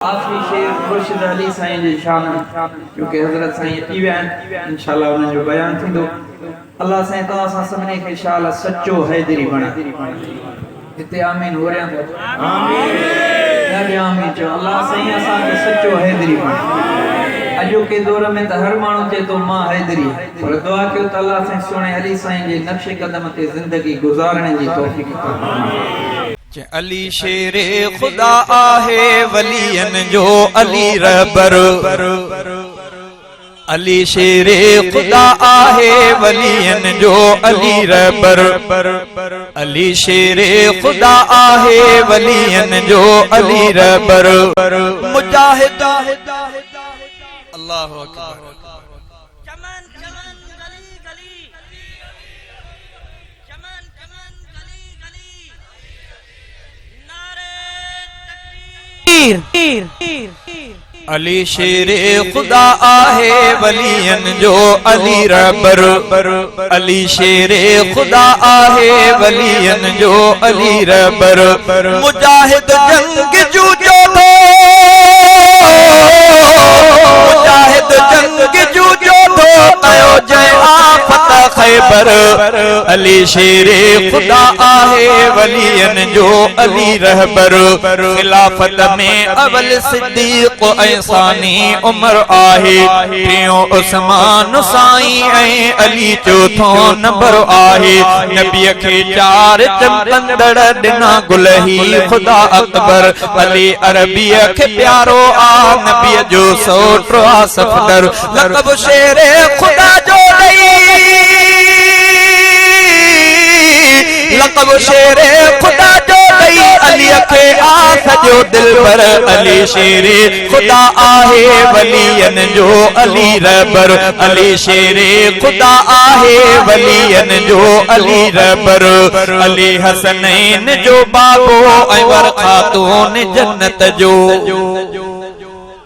आखिरी शेर खुर्शीद अली साईं जी शान क्योंकि हजरत साईं अची विया आहिनि इंशाअल्लाह उन्हनि जो बयान थींदो। अल्लाह साईं तव्हां सां सभिनी खे इंशाअल्लाह सचो हैदरी बणाए। हिते आमीन हो रहा है। आमीन आमीन चो। अल्लाह साईं असांखे सचो हैदरी बणाए। अॼु के दौर में त हर माण्हू चए थो मां हैदरी, पर दुआ कयो त अल्लाह साईं सोणे अली साईं जे नक्शे कदम ते ज़िंदगी गुज़ारण जी तौफ़ीक़ अता। अली शेरे खुदा आहे वलियन जो अली रहबर। अली शेरे खुदा आहे वलियन जो अली रहबर। अली शेरे खुदा आहे वलियन जो अली रहबर। मुजाहिद अल्लाहु अकबर। अली शेरे खुदा आहे वलियन जो अली रहबर। अली शेरे खुदा आहे वलियन जो अली रहबर। मुजाहिद जंग जूझो थो, मुजाहिद जंग जूझो थो कयो जय आफत खैबर। अली शेरे खुदा आहे वलियन जो अली रहबर। खिलाफत में अवल सिद्दीक ऐं सानी उमर आहे। टियों उस्मान साईं ऐं अली चौथों नंबर आहे। नबीअ खे चार चमकंदड़ ॾिना गुल ही खुदा अकबर। अली अरबीअ खे प्यारो आ नबीअ जो सोटो आ सफदर। लक़ब शेरे खुदा जो लक़ब शेरे खुदा जो दई अली खे आ सजो दिल पर। अली शेरे खुदा आहे वलियन जो अली रहबर। अली शेरे खुदा आहे वलियन जो अली रहबर। अली हसनैन जो बाबो ऐं वर खातून जन्नत जो।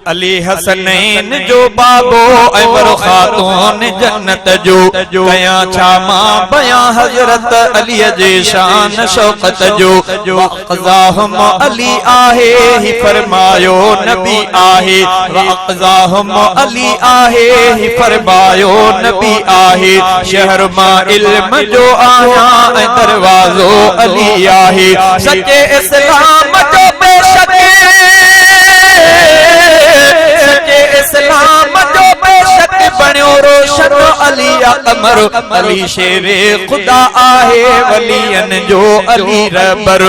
अली हसनैन जो बाबो ऐं वर खातून जन्नत जो। कया छा मां बयां हजरत अली जे शान शौकत जो। वक़ज़ाहुम अली आहे ही फरमायो नबी आहे। वक़ज़ाहुम अली आहे ही फरमायो नबी आहे। शहर मां इल्म जो आया ऐं दरवाज़ो अली आहे। सचे इस्लाम जो बेशक इस्लाम जो बेशक बणियो रोशन अली अकबर। अली शेरे खुदा आहे वलियन जो अली रहबर।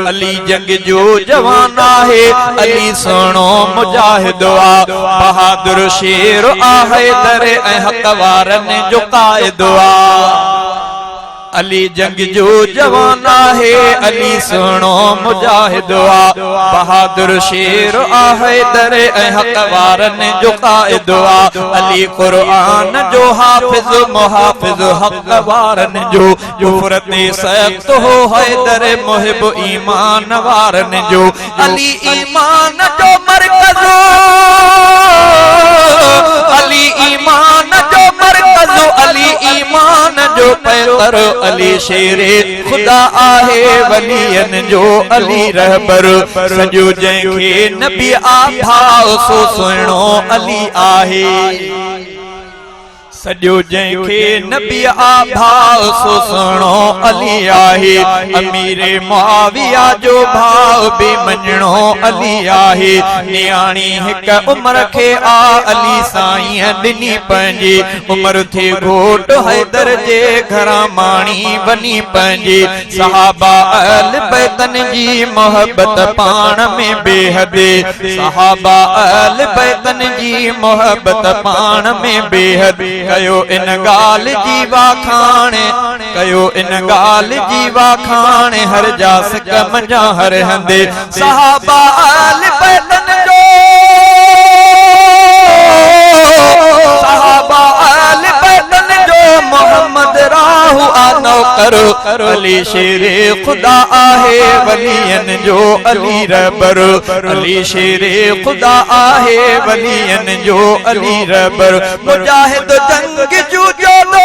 अली जंग जो जवान आहे। अली सुहिणो मुजाहिद आ। बहादुर शेर आहे दर ऐं हक़ वारनि जो क़ाइद आ। अली जंग जो जवान आहे। अली सुहिणो मुजाहिद आ। बहादुर शेर आहे दर ऐं हक़ वारनि जो क़ाइद आ। अली क़ुरान जो हाफ़िज़ मुहाफ़िज़ हक़ वारनि जो। कुफ़र ते सख़्त हो हैदर मुहिब ईमान वारनि जो। अली ईमान जो मरकज़, अली ईमान जो मरकज़, अली ईमान जो पैकर। अली शेरे खुदा आहे वलियन जो अली रहबर। सजो जंहिंखे नबी आ भाव सो सुहिणो अली आहे। सजो जंहिंखे नबी आ भाव सो सुहिणो अली आहे। अमीर मुआविया जो भाव बि मञणो अली आहे। नियाणी हिक उमर खे आ अली साईं ॾिनी पंहिंजी। उमर थे घोट हैदर जे घरां माणी वञी पंहिंजी। सहाबा अहल बैतन जी मोहब्बत पाण में बेहद। सहाबा अहल बैतन जी मोहब्बत पाण में बेहद। कयो इन गाल जी वाखाण, कयो इन गाल जी वाखाण। हर जास कम जा हर हंदे सहाबा अहल बैतन जो। सहाबा अहल बैतन जो मोहम्मद राहु आ नौकर। अली शेरे खुदा आहे वलियन जो अली रहबर। अली शेरे खुदा आहे वलियन जो अली रहबर। मुजाहिद जंग जूझो थो,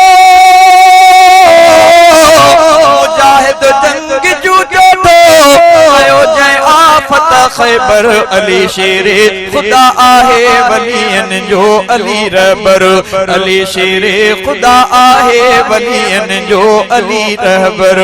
मुजाहिद जंग जूझो थो कयो जय आफत खैबर अली शेरे खुदा आहे वलियन जो अली रहबर अली शेरे खुदा आहे वलियन जो अली रहबर।